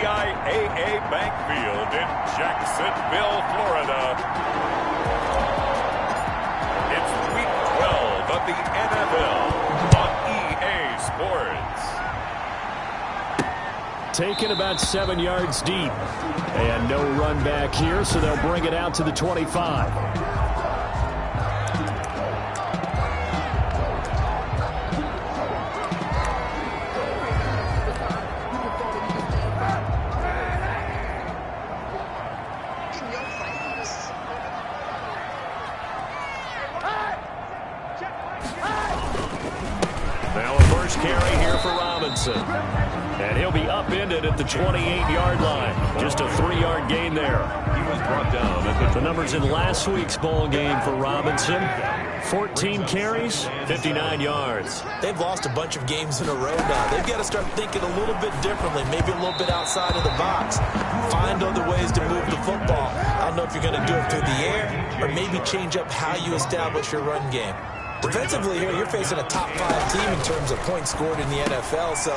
TIAA Bank Field in Jacksonville, Florida. It's Week 12 of the NFL on EA Sports. Taken about 7 yards deep. And no run back here, so they'll bring it out to the 25. And he'll be upended at the 28-yard line. Just a 3-yard gain there. He was brought down at the numbers in last week's bowl game for Robinson. 14 carries, 59 yards. They've lost a bunch of games in a row now. They've got to start thinking a little bit differently, maybe a little bit outside of the box. Find other ways to move the football. I don't know if you're going to do it through the air or maybe change up how you establish your run game. Defensively here, you're facing a top-5 team in terms of points scored in the NFL. So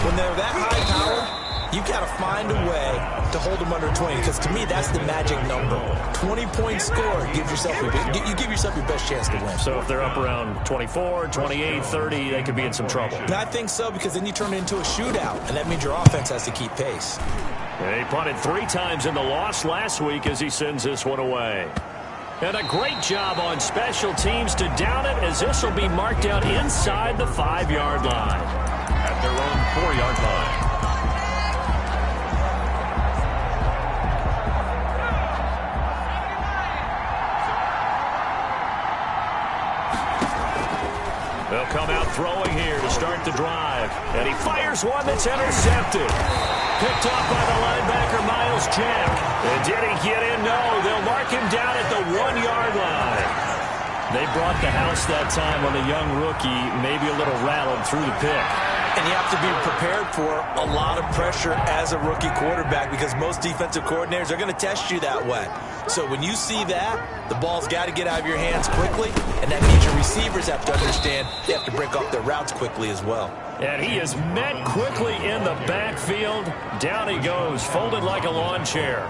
when they're that high-powered, you've got to find a way to hold them under 20. Because to me, that's the magic number. 20-point score gives yourself you give yourself your best chance to win. So if they're up around 24, 28, 30, they could be in some trouble. And I think so, because then you turn it into a shootout, and that means your offense has to keep pace. He punted 3 times in the loss last week as he sends this one away. And a great job on special teams to down it, as this will be marked out inside the 5-yard line. At their own 4-yard line. They'll come out throwing here to start the drive. And he fires one that's intercepted. Picked off by the linebacker, Miles Jack. And did he get in? No. They'll mark him down at the 1-yard line. They brought the house that time on the young rookie, maybe a little rattled through the pick. And you have to be prepared for a lot of pressure as a rookie quarterback, because most defensive coordinators are going to test you that way. So when you see that, the ball's got to get out of your hands quickly, and that means your receivers have to understand they have to break off their routes quickly as well. And he is met quickly in the backfield. Down he goes, folded like a lawn chair.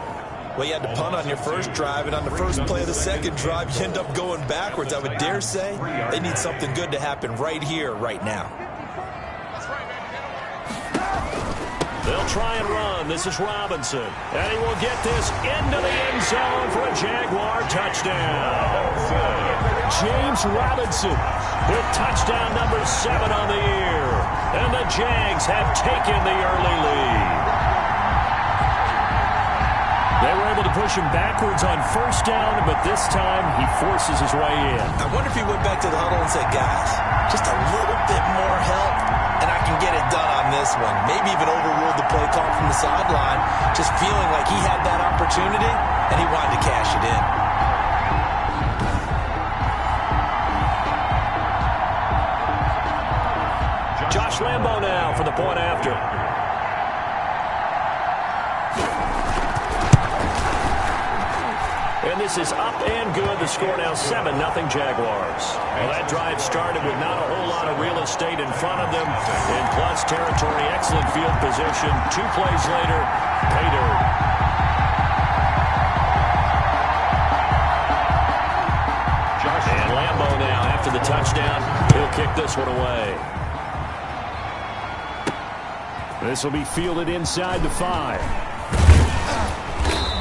Well, you had to punt on your first drive, and on the first play of the second drive, you end up going backwards. I would dare say they need something good to happen right here, right now. They'll try and run. This is Robinson. And he will get this into the end zone for a Jaguar touchdown. James Robinson with touchdown number 7 on the year. And the Jags have taken the early lead. They were able to push him backwards on first down, but this time he forces his way in. I wonder if he went back to the huddle and said, guys, just a little bit more help, and I can get it done on this one. Maybe even overruled the play call from the sideline, just feeling like he had that opportunity, and he wanted to cash it in. Josh Lambo now for the point after. And this is up and good. The score now 7-0 Jaguars. Well, that drive started with not a whole lot of real estate in front of them. In plus territory, excellent field position. 2 plays later, pay dirt. And Lambo now, after the touchdown, he'll kick this one away. This will be fielded inside the 5.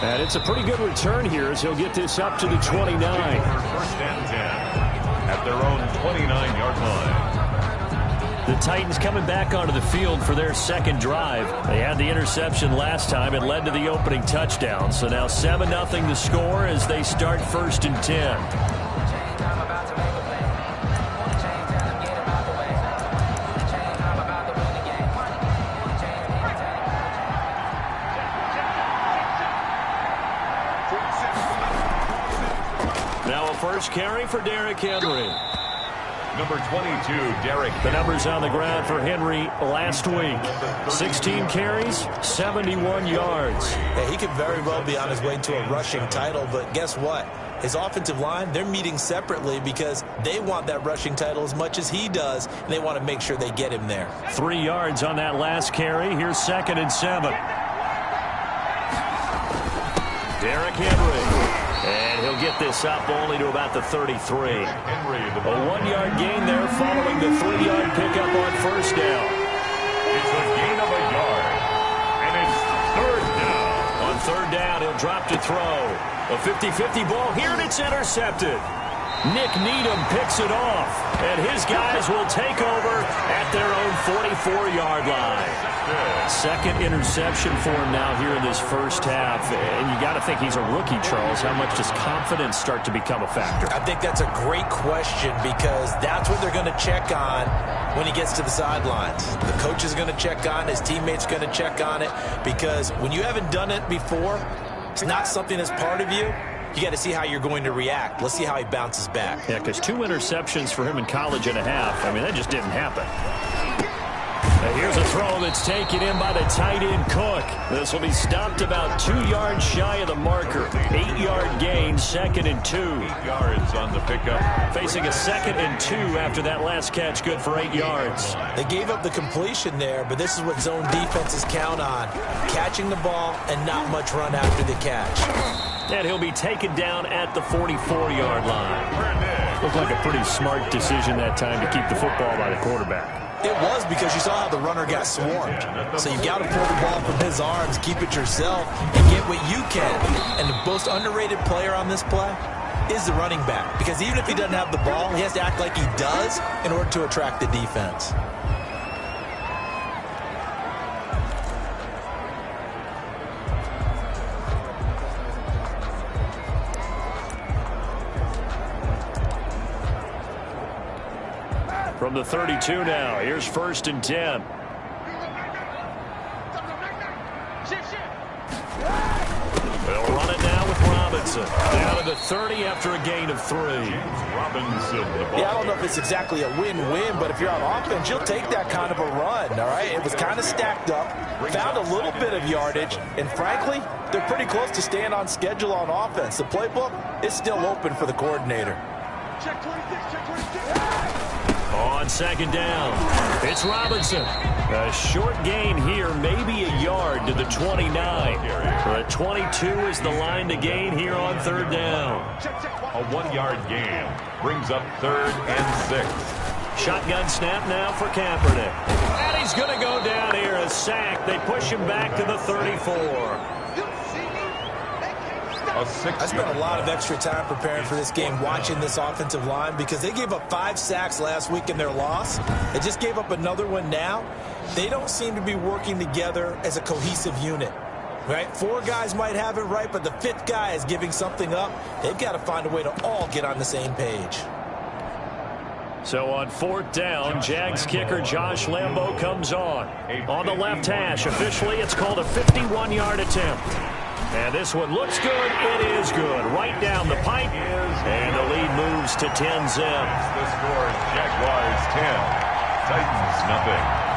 And it's a pretty good return here as he'll get this up to the 29. First and 10 at their own 29-yard line. The Titans coming back onto the field for their second drive. They had the interception last time. It led to the opening touchdown. So now 7-0 the score as they start 1st and 10. First carry for Derrick Henry. Number 22, Derrick. The numbers on the ground for Henry last week. 16 carries, 71 yards. Yeah, he could very well be on his way to a rushing title, but guess what? His offensive line, they're meeting separately because they want that rushing title as much as he does, and they want to make sure they get him there. 3 yards on that last carry. Here's 2nd and 7. Derrick Henry. And he'll get this up only to about the 33. A 1-yard gain there following the 3-yard pickup on first down. It's a gain of a yard. And it's third down. On third down, he'll drop to throw. A 50-50 ball here, and it's intercepted. Nick Needham picks it off, and his guys will take over at their own 44-yard line. Second interception for him now here in this first half, and you got to think he's a rookie, Charles. How much does confidence start to become a factor? I think that's a great question because that's what they're going to check on when he gets to the sidelines. The coach is going to check on it, his teammates going to check on it, because when you haven't done it before, it's not something that's part of you. You got to see how you're going to react. Let's see how he bounces back. Yeah, because 2 interceptions for him in college and a half. I mean, that just didn't happen. And here's a throw that's taken in by the tight end Cook. This will be stopped about 2 yards shy of the marker. 8-yard gain, 2nd and 2. 8 yards on the pickup. Facing a 2nd and 2 after that last catch, good for 8 yards. They gave up the completion there, but this is what zone defenses count on. Catching the ball and not much run after the catch. And he'll be taken down at the 44-yard line. Looked like a pretty smart decision that time to keep the football by the quarterback. It was because you saw how the runner got swarmed. So you got to pull the ball from his arms, keep it yourself, and get what you can. And the most underrated player on this play is the running back. Because even if he doesn't have the ball, he has to act like he does in order to attract the defense. From the 32 now, here's 1st and 10. They'll run it now with Robinson. Down to the 30 after a gain of 3. Robinson, the ball. Yeah, I don't know if it's exactly a win-win, but if you're on offense, you'll take that kind of a run, all right? It was kind of stacked up, found a little bit of yardage, and frankly, they're pretty close to staying on schedule on offense. The playbook is still open for the coordinator. Check 26, check 26. On 2nd down, it's Robinson. A short gain here, maybe a yard to the 29. The 22 is the line to gain here on 3rd down. A 1-yard gain brings up 3rd and 6. Shotgun snap now for Kaepernick. And he's going to go down here, a sack. They push him back to the 34. I spent a lot of extra time preparing for this game, watching this offensive line, because they gave up 5 sacks last week in their loss. They just gave up another one now. They don't seem to be working together as a cohesive unit. Right? 4 guys might have it right, but the 5th guy is giving something up. They've got to find a way to all get on the same page. So on 4th down, Jags kicker Josh Lambo comes on. On the left hash, officially it's called a 51-yard attempt. And this one looks good. It is good. Right down the pipe. And the lead moves to 10-zip. The score, Jaguars 10, Titans nothing.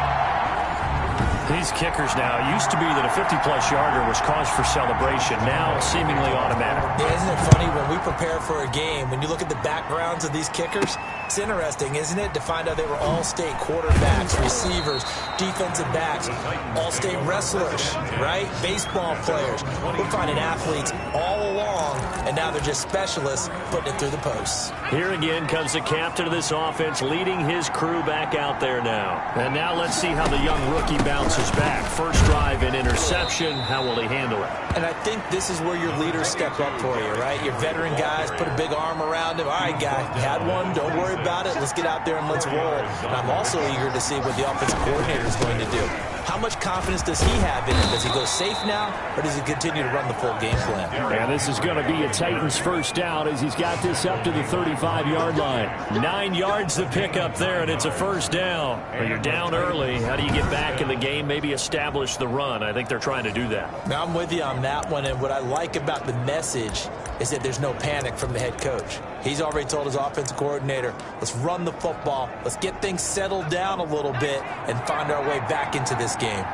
These kickers now, it used to be that a 50-plus yarder was cause for celebration. Now seemingly automatic. Yeah, isn't it funny when we prepare for a game, when you look at the backgrounds of these kickers, it's interesting, isn't it, to find out they were all-state quarterbacks, receivers, defensive backs, all-state wrestlers, right? Baseball players. We're finding athletes all along, and now they're just specialists putting it through the posts. Here again comes the captain of this offense, leading his crew back out there now. And now let's see how the young rookie bounces back. First drive and interception. How will he handle it? And I think this is where your leaders step up for you, right? Your veteran guys put a big arm around him. All right, guy, you had one. Don't worry about it. Let's get out there and let's roll. And I'm also eager to see what the offensive coordinator is going to do. How much confidence does he have in him? Does he go safe now, or does he continue to run the full game plan? And this is going to be a Titans first down as he's got this up to the 35-yard line. 9 yards to pick up there, and it's a first down. Well, you're down early. How do you get back in the game, maybe establish the run? I think they're trying to do that. Now, I'm with you on that one, and what I like about the message is that there's no panic from the head coach. He's already told his offensive coordinator, let's run the football, let's get things settled down a little bit and find our way back into this game.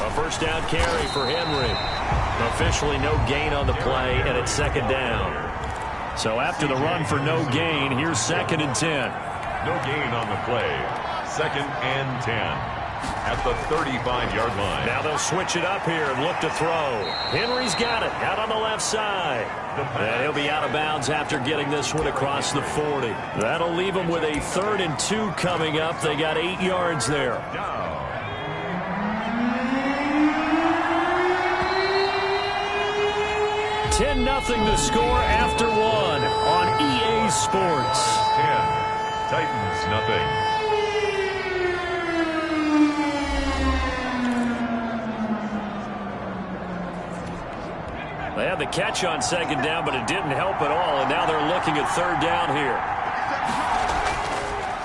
A first down carry for Henry. Officially no gain on the play, and it's 2nd down. So after the run for no gain, here's 2nd and 10. No gain on the play. 2nd and 10. at the 35-yard line. Now they'll switch it up here and look to throw. Henry's got it out on the left side. And he'll be out of bounds after getting this one across the 40. That'll leave them with a 3rd and 2 coming up. They got 8 yards there. 10-0 the score after 1 on EA Sports. 10, Titans nothing. They had the catch on 2nd down, but it didn't help at all, and now they're looking at 3rd down here.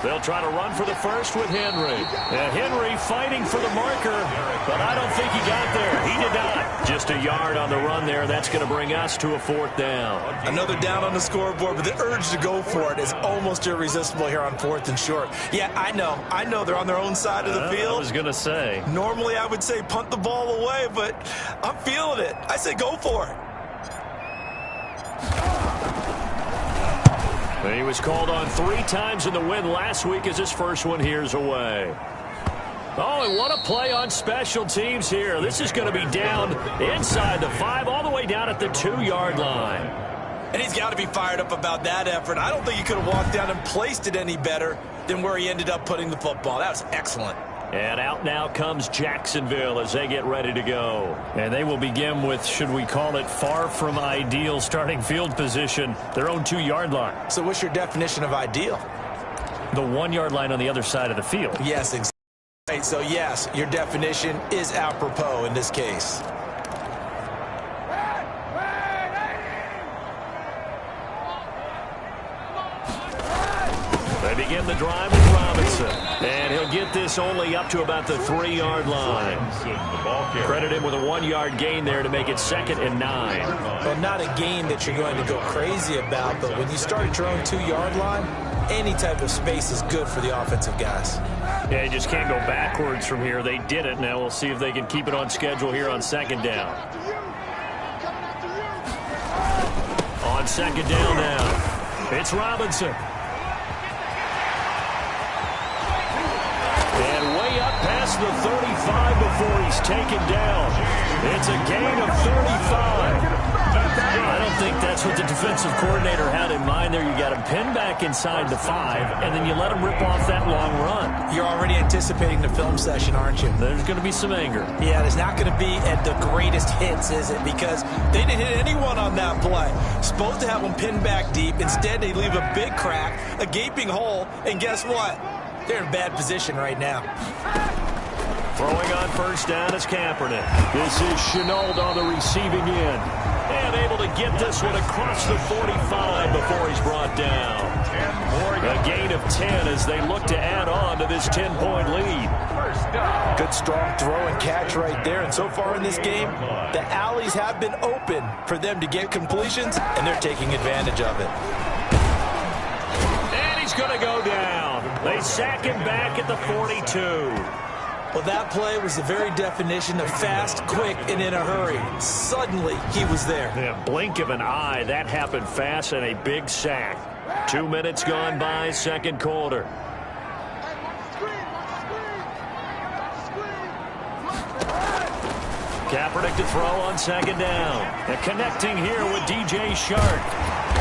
They'll try to run for the first with Henry. And Henry fighting for the marker, but I don't think he got there. He did not. Just a yard on the run there. That's going to bring us to a 4th down. Another down on the scoreboard, but the urge to go for it is almost irresistible here on 4th and short. Yeah, I know they're on their own side of the field. I was going to say. Normally I would say punt the ball away, but I'm feeling it. I say go for it. He was called on 3 times in the win last week as his first one here's away. Oh, and what a play on special teams here. This is going to be down inside the 5, all the way down at the 2-yard line. And he's got to be fired up about that effort. I don't think he could have walked down and placed it any better than where he ended up putting the football. That was excellent. And out now comes Jacksonville as they get ready to go. And they will begin with, should we call it, far from ideal starting field position, their own 2-yard line. So what's your definition of ideal? The 1-yard line on the other side of the field. Yes, exactly. Right, so yes, your definition is apropos in this case. They begin the drive with Robinson. And he'll get this only up to about the 3-yard line. Credit him with a 1-yard gain there to make it 2nd and 9. Well, not a gain that you're going to go crazy about, but when you start at your own 2-yard line, any type of space is good for the offensive guys. Yeah, you just can't go backwards from here. They did it. Now we'll see if they can keep it on schedule here on 2nd down. On 2nd down now, it's Robinson. Past the 35 before he's taken down. It's a gain of 35. I don't think that's what the defensive coordinator had in mind there. You got him pinned back inside the 5, and then you let him rip off that long run. You're already anticipating the film session, aren't you? There's going to be some anger. Yeah, there's not going to be at the greatest hits, is it? Because they didn't hit anyone on that play. Supposed to have them pinned back deep. Instead, they leave a big crack, a gaping hole, and guess what? They're in bad position right now. Throwing on 1st down is Kaepernick. This is Shenault on the receiving end. And able to get this one across the 45 before he's brought down. A gain of 10 as they look to add on to this 10-point lead. Good strong throw and catch right there. And so far in this game, the alleys have been open for them to get completions, and they're taking advantage of it. And he's going to go down. They sack him back at the 42. Well, that play was the very definition of fast, quick, and in a hurry. Suddenly, he was there. Yeah, blink of an eye. That happened fast and a big sack. 2 minutes gone by, 2nd quarter. Kaepernick to throw on 2nd down. And connecting here with DJ Shark.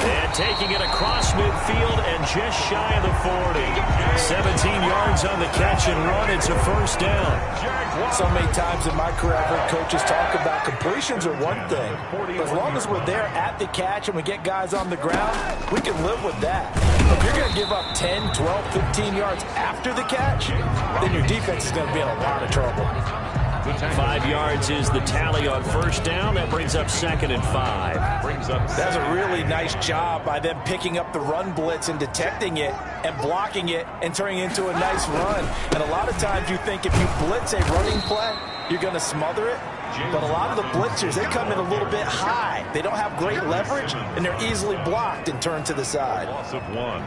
And taking it across midfield and just shy of the 40. 17 yards on the catch and run. It's a 1st down. So many times in my career, I've heard coaches talk about completions are one thing. But as long as we're there at the catch and we get guys on the ground, we can live with that. If you're going to give up 10, 12, 15 yards after the catch, then your defense is going to be in a lot of trouble. 5 yards is the tally on 1st down. That brings up 2nd and 5. That's a really nice job by them picking up the run blitz and detecting it and blocking it and turning it into a nice run. And a lot of times you think if you blitz a running play, you're going to smother it. But a lot of the blitzers, they come in a little bit high. They don't have great leverage, and they're easily blocked and turned to the side. Loss of 1.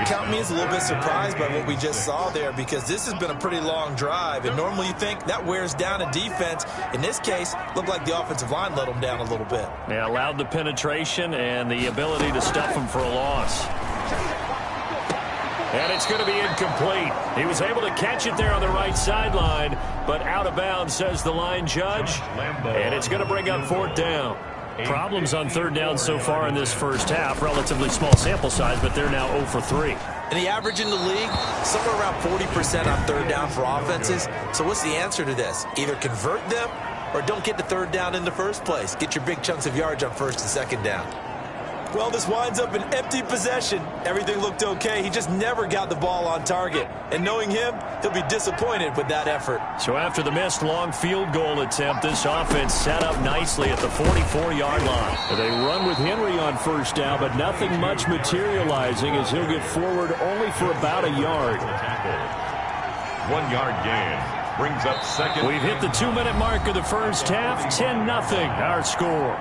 Count me as a little bit surprised by what we just saw there, because this has been a pretty long drive, and normally you think that wears down a defense. In this case, looked like the offensive line let them down a little bit. Yeah, allowed the penetration and the ability to stuff them for a loss. And it's going to be incomplete. He was able to catch it there on the right sideline, but out of bounds, says the line judge. And it's going to bring up 4th down. Problems on 3rd down so far in this first half. Relatively small sample size, but they're now 0 for 3. And the average in the league, somewhere around 40% on 3rd down for offenses. So what's the answer to this? Either convert them or don't get to 3rd down in the first place. Get your big chunks of yards on 1st and 2nd down. Well, this winds up an empty possession. Everything looked okay. He just never got the ball on target. And knowing him, he'll be disappointed with that effort. So after the missed long field goal attempt, this offense set up nicely at the 44-yard line. They run with Henry on 1st down, but nothing much materializing as he'll get forward only for about a yard. 1 yard gain brings up 2nd. We've hit the 2-minute mark of the first half. 10-0 our score.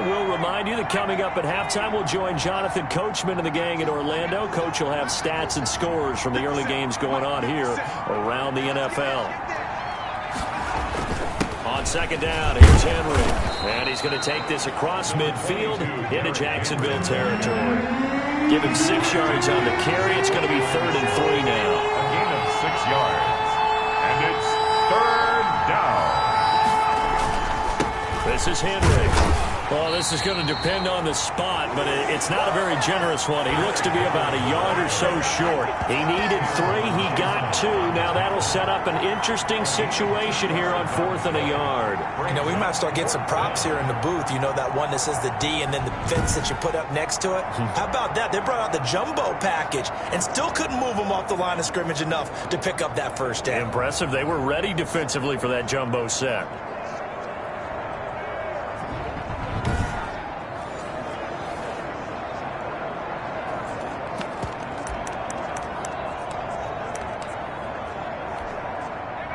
We'll remind you that coming up at halftime, we'll join Jonathan Coachman and the gang in Orlando. Coach will have stats and scores from the early games going on here around the NFL. On 2nd down, here's Henry. And he's going to take this across midfield into Jacksonville territory. Give him 6 yards on the carry. It's going to be 3rd and 3 now. A gain of 6 yards. And it's 3rd down. This is Henry. Well, this is going to depend on the spot, but it's not a very generous one. He looks to be about a yard or so short. He needed 3. He got 2. Now that'll set up an interesting situation here on 4th and a yard. You know, we might start getting some props here in the booth. You know, that one that says the D and then the fence that you put up next to it? How about that? They brought out the jumbo package and still couldn't move them off the line of scrimmage enough to pick up that 1st down. Impressive. They were ready defensively for that jumbo set.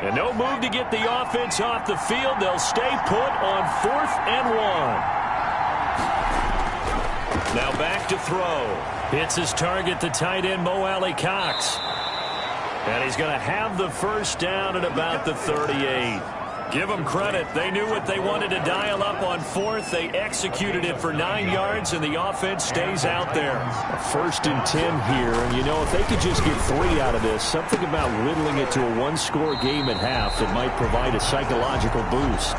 And no move to get the offense off the field. They'll stay put on 4th and 1. Now back to throw. Hits his target, the tight end, Mo Alley-Cox. And he's going to have the 1st down at about the 38. Give them credit. They knew what they wanted to dial up on 4th. They executed it for 9 yards, and the offense stays out there. A 1st and 10 here. And, you know, if they could just get 3 out of this, something about whittling it to a 1-score game at half that might provide a psychological boost.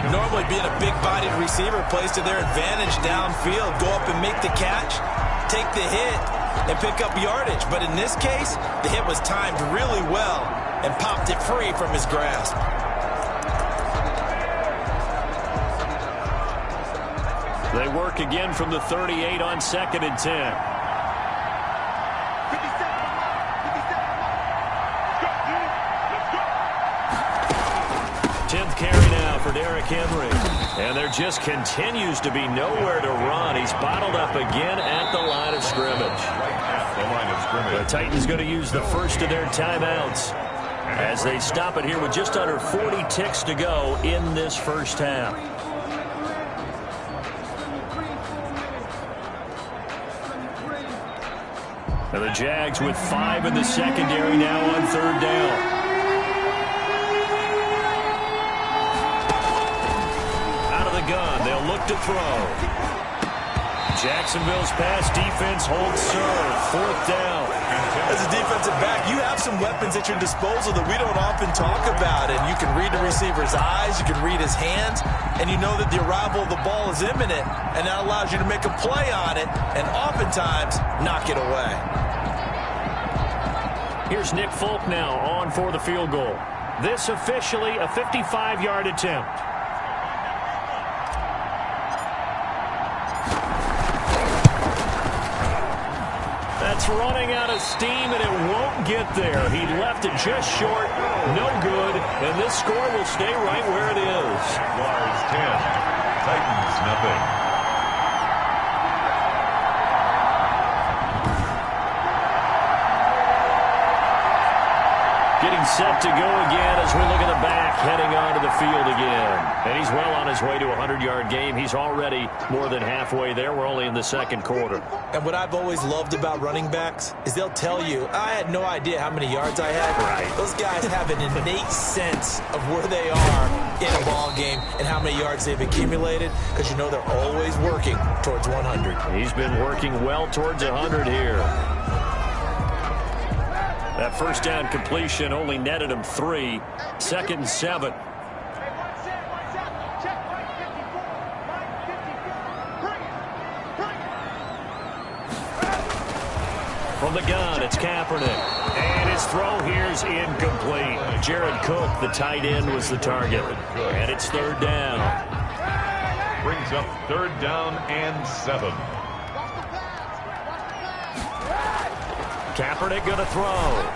Normally being a big-bodied receiver plays to their advantage downfield. Go up and make the catch, take the hit, and pick up yardage. But in this case, the hit was timed really well and popped it free from his grasp. They work again from the 38 on 2nd and 10. 10th carry now for Derrick Henry. And there just continues to be nowhere to run. He's bottled up again at the line of scrimmage. The Titans going to use the first of their timeouts as they stop it here with just under 40 ticks to go in this first half. And the Jags with 5 in the secondary now on 3rd down. Out of the gun, they'll look to throw. Jacksonville's pass defense holds serve. 4th down. As a defensive back, you have some weapons at your disposal that we don't often talk about. And you can read the receiver's eyes, you can read his hands, and you know that the arrival of the ball is imminent, and that allows you to make a play on it and oftentimes knock it away. Here's Nick Folk now on for the field goal. This officially a 55-yard attempt. That's running out of steam, and it won't get there. He left it just short, no good, and this score will stay right where it is. Jaguars 10, Titans nothing. Getting set to go again as we look at the back, heading onto the field again. And he's well on his way to a 100-yard game. He's already more than halfway there. We're only in the second quarter. And what I've always loved about running backs is they'll tell you, I had no idea how many yards I had. Right. Those guys have an innate sense of where they are in a ball game and how many yards they've accumulated, because you know they're always working towards 100. He's been working well towards 100 here. That first down completion only netted him 3. 2nd and 7. From the gun, it's Kaepernick. And his throw here is incomplete. Jared Cook, the tight end, was the target. And it's 3rd down. Brings up 3rd down and 7. Kaepernick going to throw.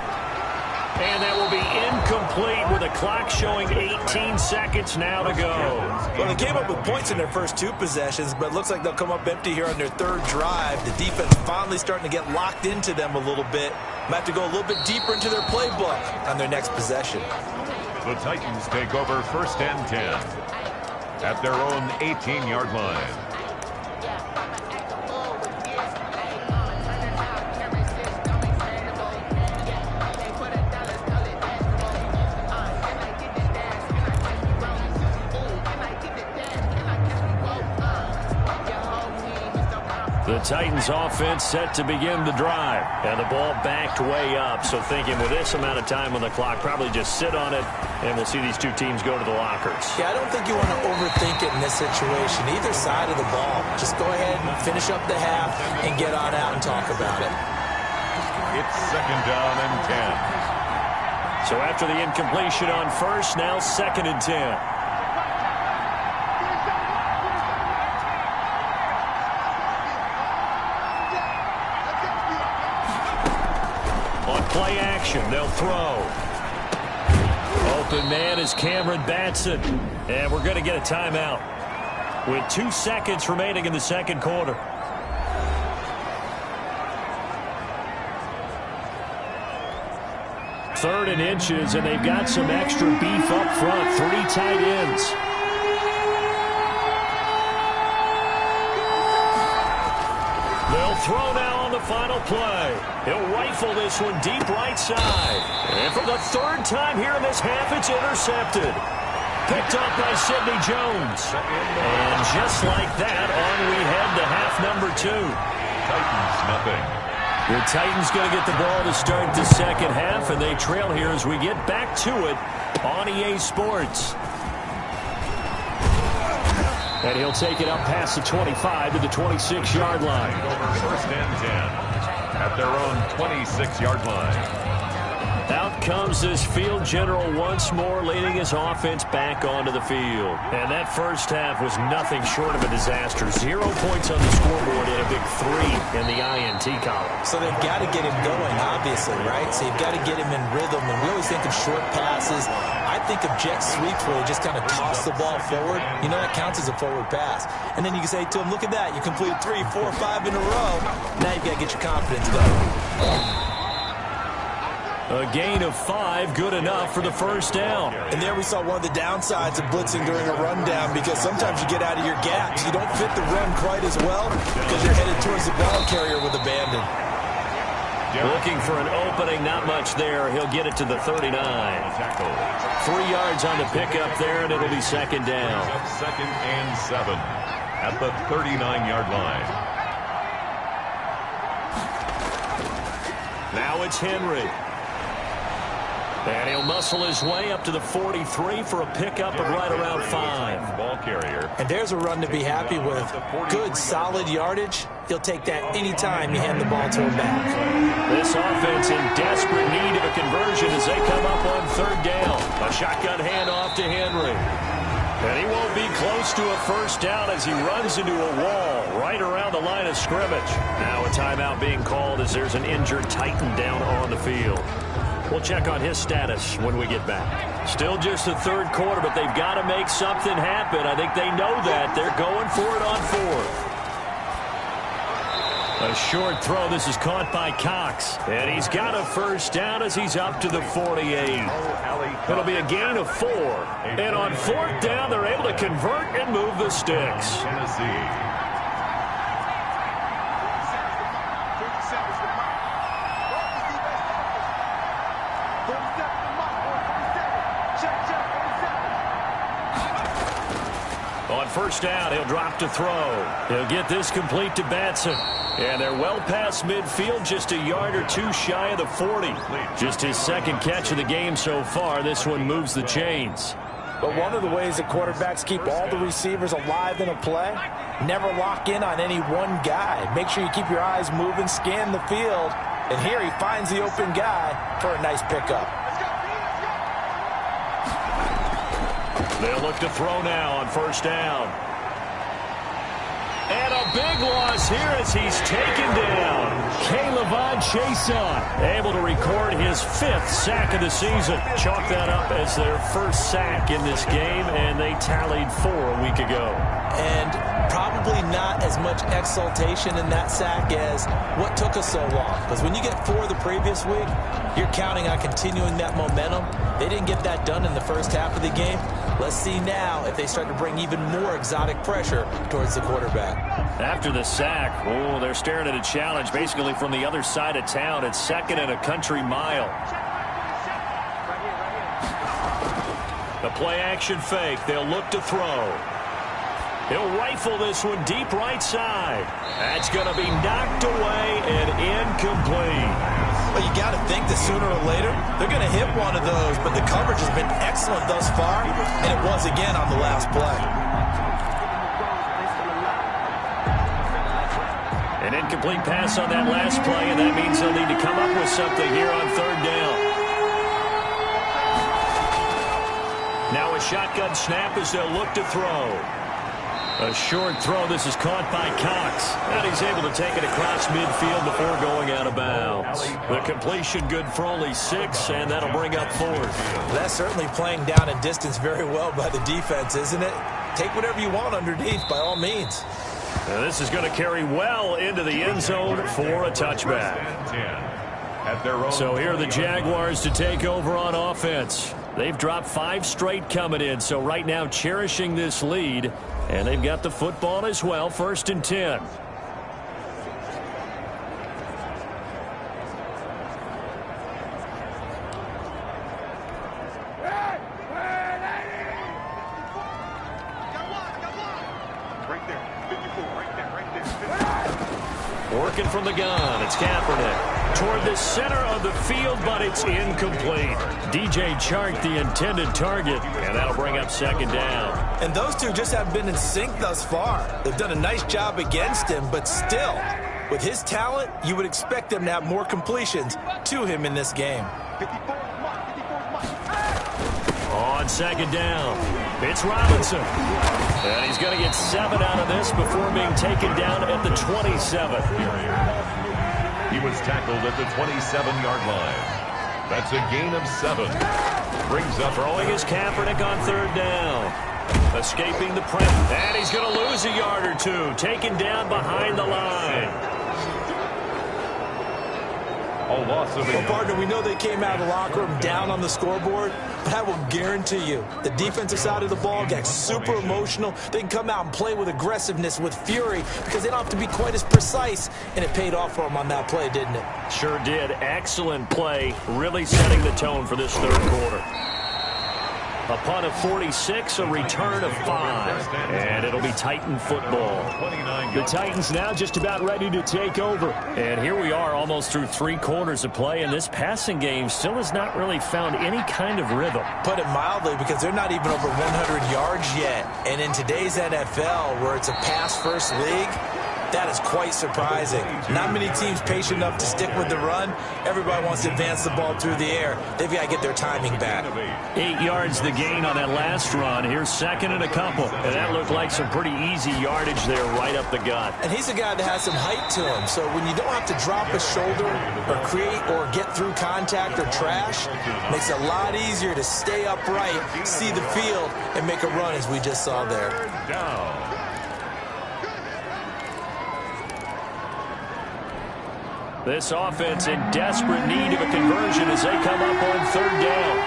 And that will be incomplete with the clock showing 18 seconds now to go. Well, they came up with points in their first 2 possessions, but it looks like they'll come up empty here on their 3rd drive. The defense finally starting to get locked into them a little bit. Might have to go a little bit deeper into their playbook on their next possession. The Titans take over 1st and 10 at their own 18-yard line. The Titans offense set to begin the drive. And the ball backed way up. So thinking with this amount of time on the clock, probably just sit on it, and we'll see these 2 teams go to the lockers. Yeah, I don't think you want to overthink it in this situation. Either side of the ball. Just go ahead and finish up the half and get on out and talk about it. It's 2nd down and 10. So after the incompletion on first, now 2nd and 10. Play action. They'll throw. Open man is Cameron Batson. And we're going to get a timeout with 2 seconds remaining in the 2nd quarter. Third and inches, and they've got some extra beef up front. 3 tight ends. They'll throw now on the final play. He'll rifle this one deep right side. And for the 3rd time here in this half, it's intercepted. Picked up by Sidney Jones. And just like that, on we head to half number 2. Titans nothing. The Titans going to get the ball to start the 2nd half, and they trail here as we get back to it on EA Sports. And he'll take it up past the 25 to the 26-yard line. Over 1st and 10 at their own 26-yard line. Out comes this field general once more, leading his offense back onto the field. And that first half was nothing short of a disaster. 0 points on the scoreboard and a big 3 in the INT column. So they've got to get him going, obviously, right? So you've got to get him in rhythm. And we always think of short passes. I think of jet sweeps where they just kind of toss the ball forward. You know, that counts as a forward pass. And then you can say to him, look at that. You completed 3, 4, 5 in a row. Now you've got to get your confidence going. A gain of 5, good enough for the first down. And there we saw one of the downsides of blitzing during a rundown, because sometimes you get out of your gaps. You don't fit the run quite as well because you're headed towards the ball carrier with abandon. Looking for an opening, not much there. He'll get it to the 39. 3 yards on the pickup there, and it'll be 2nd down. 2nd and 7 at the 39-yard line. Now it's Henry. And he'll muscle his way up to the 43 for a pickup of right around 5. Ball carrier. And there's a run to be happy with. Good, solid yardage. He'll take that anytime you hand the ball to him back. This offense in desperate need of a conversion as they come up on 3rd down. A shotgun handoff to Henry. And he won't be close to a first down as he runs into a wall right around the line of scrimmage. Now a timeout being called as there's an injured Titan down on the field. We'll check on his status when we get back. Still just the 3rd quarter, but they've got to make something happen. I think they know that. They're going for it on 4th. A short throw. This is caught by Cox. And he's got a first down as he's up to the 48. It'll be a gain of 4. And on 4th down, they're able to convert and move the sticks. Tennessee. first down. He'll drop to throw. He'll get this complete to Batson. And they're well past midfield, just a yard or two shy of the 40. Just his second catch of the game so far. This one moves the chains. But one of the ways that quarterbacks keep all the receivers alive in a play, never lock in on any one guy. Make sure you keep your eyes moving, scan the field. And here he finds the open guy for a nice pickup. They'll look to throw now on first down. And a big loss here as he's taken down. K'Lavon Chason able to record his 5th sack of the season. Chalk that up as their first sack in this game, and they tallied 4 a week ago. And probably not as much exultation in that sack as what took us so long. Because when you get 4 the previous week, you're counting on continuing that momentum. They didn't get that done in the first half of the game. Let's see now if they start to bring even more exotic pressure towards the quarterback. After the sack, they're staring at a challenge basically from the other side of town. It's 2nd and a country mile. The play-action fake. They'll look to throw. He'll rifle this one deep right side. That's going to be knocked away and incomplete. Well, you got to think that sooner or later they're going to hit one of those, but the coverage has been excellent thus far, and it was again on the last play. An incomplete pass on that last play, and that means they'll need to come up with something here on 3rd down. Now a shotgun snap as they'll look to throw. A short throw. This is caught by Cox. And he's able to take it across midfield before going out of bounds. The completion good for only 6, and that'll bring up 4th. That's certainly playing down in distance very well by the defense, isn't it? Take whatever you want underneath by all means. Now this is going to carry well into the end zone for a touchback. So here are the Jaguars to take over on offense. They've dropped 5 straight coming in, so right now cherishing this lead. And they've got the football as well, 1st and 10. Working from the gun, it's Kaepernick. Toward the center of the field, but it's incomplete. DJ Chark, the intended target, and that'll bring up 2nd down. And those two just have been in sync thus far. They've done a nice job against him, but still, with his talent, you would expect them to have more completions to him in this game. On 2nd down, it's Robinson. And he's going to get 7 out of this before being taken down at the 27. He was tackled at the 27-yard line. That's a gain of 7. Brings up throwing his Kaepernick on 3rd down. Escaping the press. And he's going to lose a yard or 2. Taken down behind the line. A loss of 8. Well, partner, we know they came out of the locker room down on the scoreboard, but I will guarantee you the defensive side of the ball got super emotional. They can come out and play with aggressiveness, with fury, because they don't have to be quite as precise, and it paid off for them on that play, didn't it? Sure did. Excellent play, really setting the tone for this 3rd quarter. A punt of 46, a return of 5, and it'll be Titan football. The Titans now just about ready to take over. And here we are almost through 3 quarters of play, and this passing game still has not really found any kind of rhythm. Put it mildly, because they're not even over 100 yards yet. And in today's NFL, where it's a pass-first league, that is quite surprising. Not many teams patient enough to stick with the run. Everybody wants to advance the ball through the air. They've got to get their timing back. 8 yards the gain on that last run. Here's 2nd and a couple. And that looked like some pretty easy yardage there right up the gut. And he's a guy that has some height to him. So when you don't have to drop a shoulder or create or get through contact or trash, it makes it a lot easier to stay upright, see the field, and make a run as we just saw there. Down. This offense in desperate need of a conversion as they come up on 3rd down.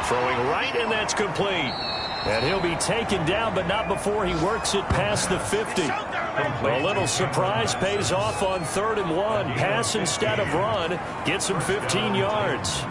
Throwing right, and that's complete. And he'll be taken down, but not before he works it past the 50. A little surprise pays off on 3rd and 1. Pass instead of run. Gets him 15 yards.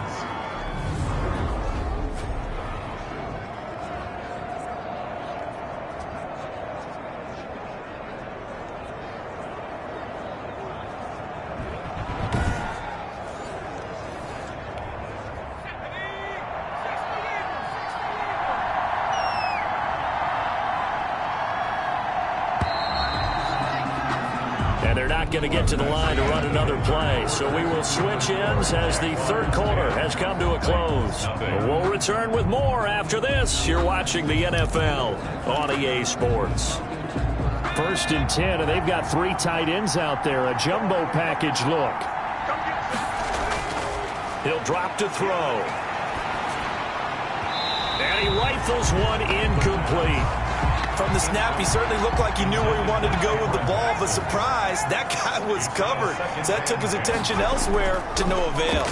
And they're not going to get to the line to run another play. So we will switch ends as the third quarter has come to a close. We'll return with more after this. You're watching the NFL on EA Sports. 1st and 10, and they've got 3 tight ends out there. A jumbo package look. He'll drop to throw. And he rifles one incomplete. From the snap, he certainly looked like he knew where he wanted to go with the ball, but surprise, that guy was covered. So that took his attention elsewhere to no avail.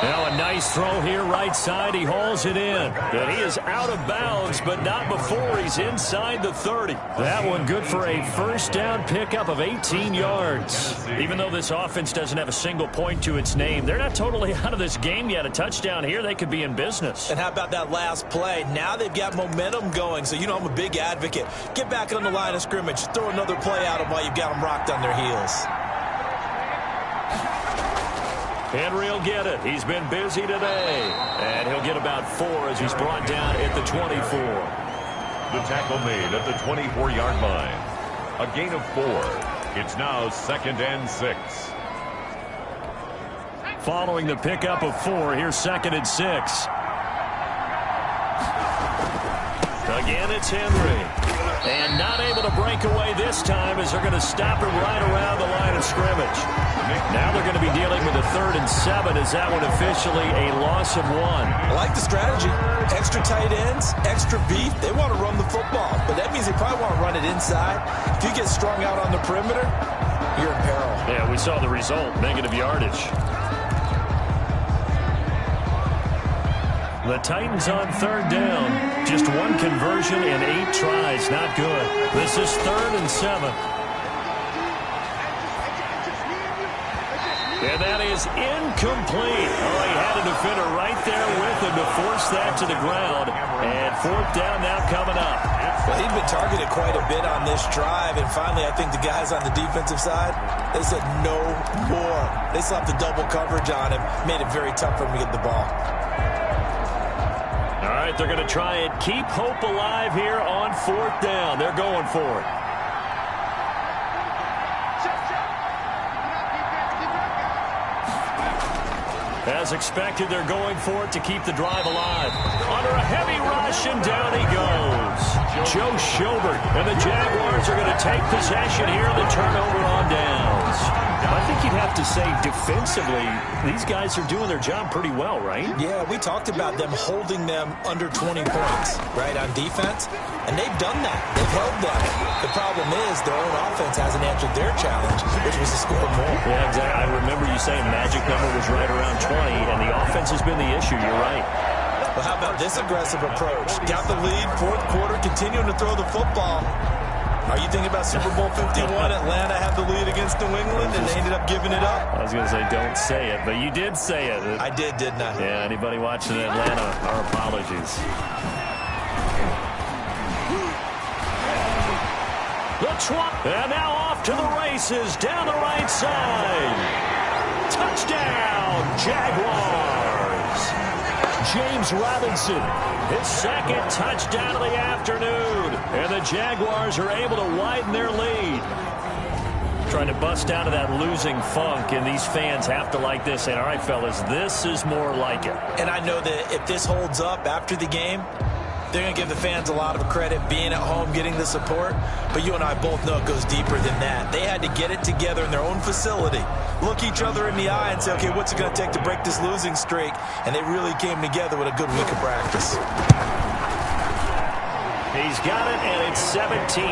Now a nice throw here right side. He hauls it in. And he is out of bounds, but not before he's inside the 30. That one good for a first down pickup of 18 yards. Even though this offense doesn't have a single point to its name, they're not totally out of this game yet. A touchdown here, they could be in business. And how about that last play? Now they've got momentum going. So, you know, I'm a big advocate. Get back on the line of scrimmage. Throw another play at them while you've got them rocked on their heels. Henry will get it. He's been busy today. And he'll get about 4 as he's brought down at the 24. The tackle made at the 24-yard line. A gain of 4. It's now 2nd and 6. Following the pickup of 4, here's 2nd and 6. Again, it's Henry. And not able to break away this time as they're going to stop him right around the line of scrimmage. Now they're going to be dealing with a 3rd and 7 as that one officially a loss of 1. I like the strategy. Extra tight ends, extra beef. They want to run the football, but that means they probably want to run it inside. If you get strung out on the perimeter, you're in peril. Yeah, we saw the result, negative yardage. The Titans on 3rd down. Just 1 conversion in 8 tries. Not good. This is 3rd and 7. And that is incomplete. Oh, he had a defender right there with him to force that to the ground. And 4th down now coming up. Well, he'd been targeted quite a bit on this drive. And finally, I think the guys on the defensive side, they said no more. They slapped the double coverage on him. Made it very tough for him to get the ball. All right, they're going to try and keep hope alive here on 4th down. They're going for it. As expected, they're going for it to keep the drive alive. Under a heavy rush, and down he goes. Joe Schobert, and the Jaguars are going to take possession here in the turnover on downs. I think you'd have to say defensively, these guys are doing their job pretty well, right? Yeah, we talked about them holding them under 20 points, right, on defense. And they've done that. They've held them. The problem is their own offense hasn't answered their challenge, which was to score more. Yeah, exactly. I remember you saying magic number was right around 20, and the offense has been the issue. You're right. Well, how about this aggressive approach? Got the lead, 4th quarter, continuing to throw the football. Are you thinking about Super Bowl 51? Atlanta had the lead against New England, and they ended up giving it up. I was going to say, don't say it, but you did say it. I did, didn't I? Yeah, anybody watching Atlanta, our apologies. And now off to the races down the right side. Touchdown, Jaguars. James Robinson, his 2nd touchdown of the afternoon. And the Jaguars are able to widen their lead. Trying to bust out of that losing funk, and these fans have to like this. And all right, fellas, this is more like it. And I know that if this holds up after the game, they're going to give the fans a lot of credit being at home, getting the support. But you and I both know it goes deeper than that. They had to get it together in their own facility, look each other in the eye and say, okay, what's it going to take to break this losing streak? And they really came together with a good week of practice. He's got it, and it's 17-0.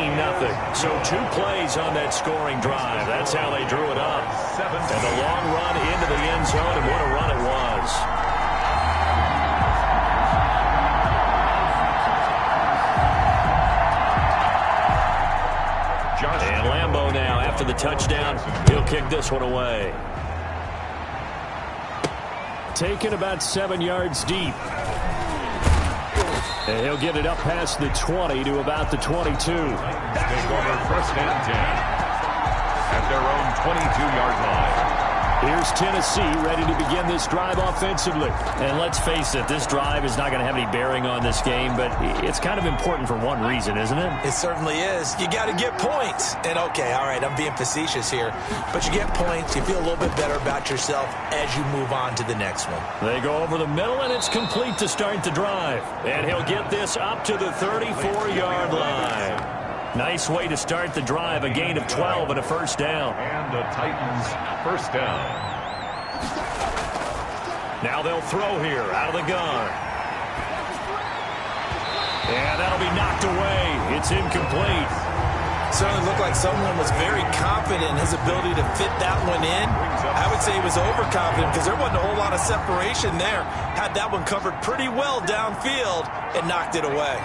So 2 plays on that scoring drive. That's how they drew it up. And the long run into the end zone, and what a run it was. And Lambeau now, after the touchdown, he'll kick this one away. Taken about 7 yards deep. And he'll get it up past the 20 to about the 22. Take over 1st and 10 at their own 22-yard line. Here's Tennessee ready to begin this drive offensively. And let's face it, this drive is not going to have any bearing on this game, but it's kind of important for one reason, isn't it? It certainly is. You got to get points. And, okay, all right, I'm being facetious here. But you get points, you feel a little bit better about yourself as you move on to the next one. They go over the middle, and it's complete to start the drive. And he'll get this up to the 34-yard line. Nice way to start the drive, a gain of 12 and a first down. And the Titans first down. Now they'll throw here out of the gun. And that'll be knocked away. It's incomplete. Certainly looked like someone was very confident in his ability to fit that one in. I would say he was overconfident because there wasn't a whole lot of separation there. Had that one covered pretty well downfield and knocked it away.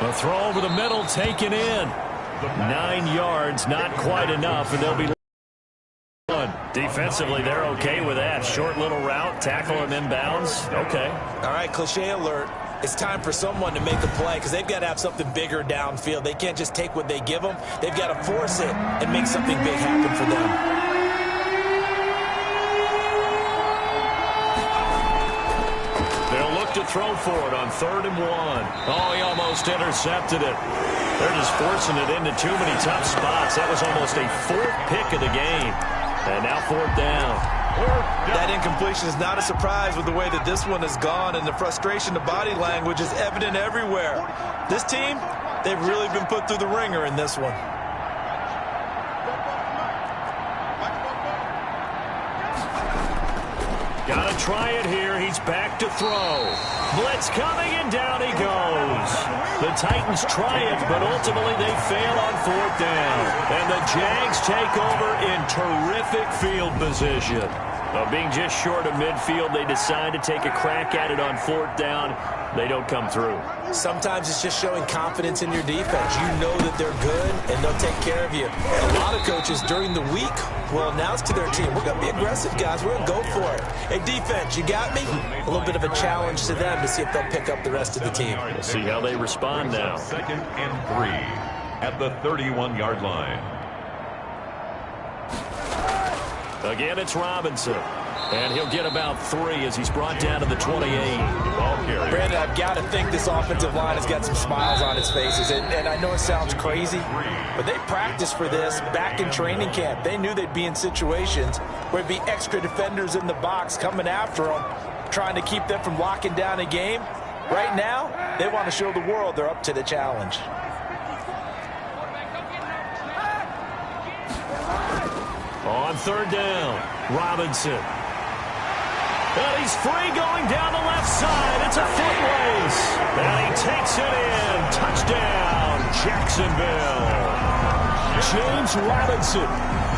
A throw over the middle, taken in. 9 yards, not quite enough, and they'll be one. Defensively, they're okay with that. Short little route, tackle him inbounds. Okay. All right, cliche alert. It's time for someone to make a play because they've got to have something bigger downfield. They can't just take what they give them. They've got to force it and make something big happen for them. To throw for it on 3rd and 1. Oh, he almost intercepted it. They're just forcing it into too many tough spots. That was almost a 4th pick of the game. And now 4th down. That incompletion is not a surprise with the way that this one has gone, and the frustration, the body language is evident everywhere. This team, they've really been put through the ringer in this one. Gotta try it here. He's back to throw. Blitz coming, and down he goes. The Titans try it, but ultimately they fail on 4th down. And the Jags take over in terrific field position. Being just short of midfield, they decide to take a crack at it on 4th down. They don't come through. Sometimes it's just showing confidence in your defense. You know that they're good, and they'll take care of you. A lot of coaches during the week will announce to their team, we're going to be aggressive, guys. We're going to go for it. Hey, defense, you got me? A little bit of a challenge to them to see if they'll pick up the rest of the team. We'll see how they respond now. 2nd and 3 at the 31-yard line. Again, it's Robinson. And he'll get about 3 as he's brought down to the 28. Brandon, I've got to think this offensive line has got some smiles on its faces. And I know it sounds crazy, but they practiced for this back in training camp. They knew they'd be in situations where there'd be extra defenders in the box coming after them, trying to keep them from locking down a game. Right now, they want to show the world they're up to the challenge. On 3rd down, Robinson. And he's free going down the left side. It's a foot race. And he takes it in. Touchdown, Jacksonville. James Robinson,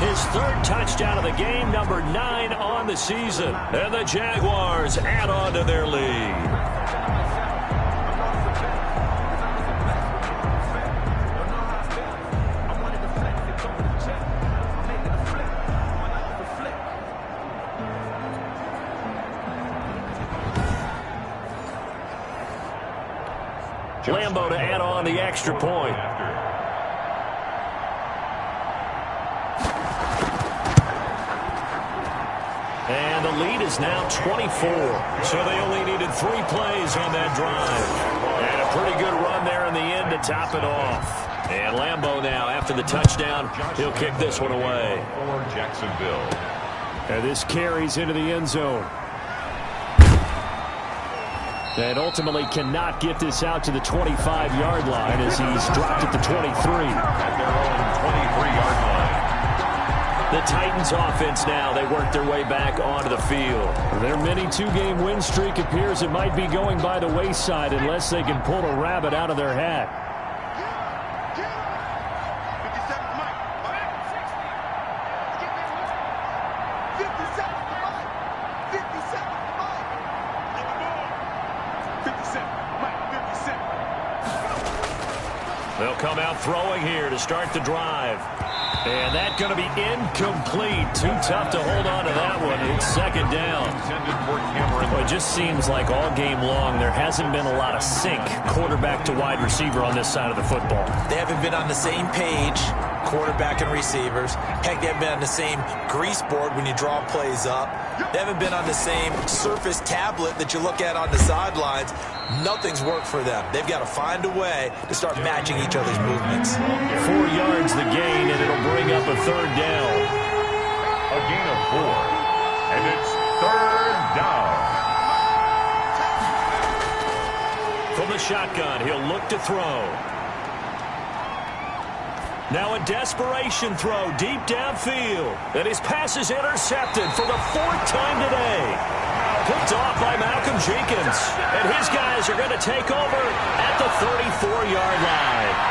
his 3rd touchdown of the game, number 9 on the season. And the Jaguars add on to their lead. Lambo to add on the extra point. And the lead is now 24. So they only needed 3 plays on that drive. And a pretty good run there in the end to top it off. And Lambo now, after the touchdown, he'll kick this one away. For Jacksonville. And this carries into the end zone. And ultimately cannot get this out to the 25-yard line as he's dropped at the 23. At their own 23-yard line. The Titans offense now, they work their way back onto the field. Their mini 2-game win streak appears it might be going by the wayside unless they can pull a rabbit out of their hat. come out throwing here to start the drive. And that's going to be incomplete. Too tough to hold on to that one. It's second down. Well, it just seems like all game long there hasn't been a lot of sync quarterback to wide receiver on this side of the football. They haven't been on the same page, quarterback and receivers. Heck, they haven't been on the same grease board when you draw plays up. They haven't been on the same Surface tablet that you look at on the sidelines. Nothing's worked for them. They've got to find a way to start matching each other's movements. 4 yards the gain, and it'll bring up a third down. A gain of 4, and it's third down. From the shotgun, he'll look to throw. Now a desperation throw deep downfield. And his pass is intercepted for the 4th time today. Picked off by Malcolm Jenkins. And his guys are going to take over at the 34-yard line.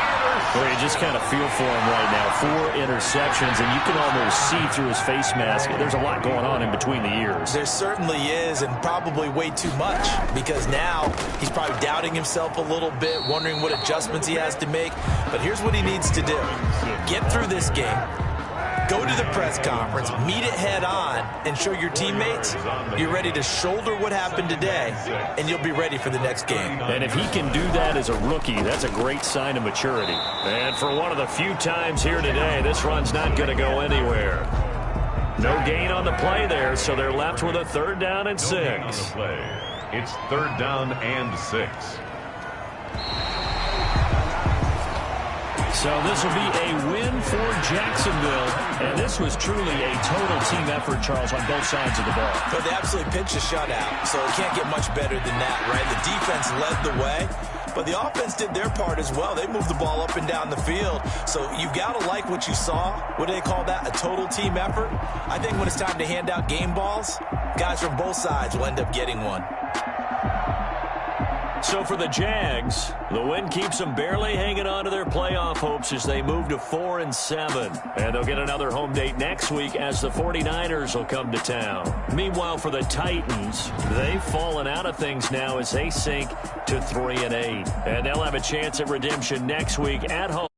Well, you just kind of feel for him right now. 4 interceptions, and you can almost see through his face mask. There's a lot going on in between the ears. There certainly is, and probably way too much, because now he's probably doubting himself a little bit, wondering what adjustments he has to make. But here's what he needs to do. Get through this game. Go to the press conference, meet it head on, and show your teammates you're ready to shoulder what happened today, and you'll be ready for the next game. And if he can do that as a rookie, that's a great sign of maturity. And for one of the few times here today, this run's not going to go anywhere. No gain on the play there, so they're left with a 3rd down and 6. It's 3rd down and 6. So this will be a win for Jacksonville. And this was truly a total team effort, Charles, on both sides of the ball. But they absolutely pitched a shutout, so it can't get much better than that, right? The defense led the way, but the offense did their part as well. They moved the ball up and down the field. So you've got to like what you saw. What do they call that? A total team effort? I think when it's time to hand out game balls, guys from both sides will end up getting one. So for the Jags, the win keeps them barely hanging on to their playoff hopes as they move to 4-7. And they'll get another home date next week as the 49ers will come to town. Meanwhile, for the Titans, they've fallen out of things now as they sink to 3-8. And they'll have a chance at redemption next week at home.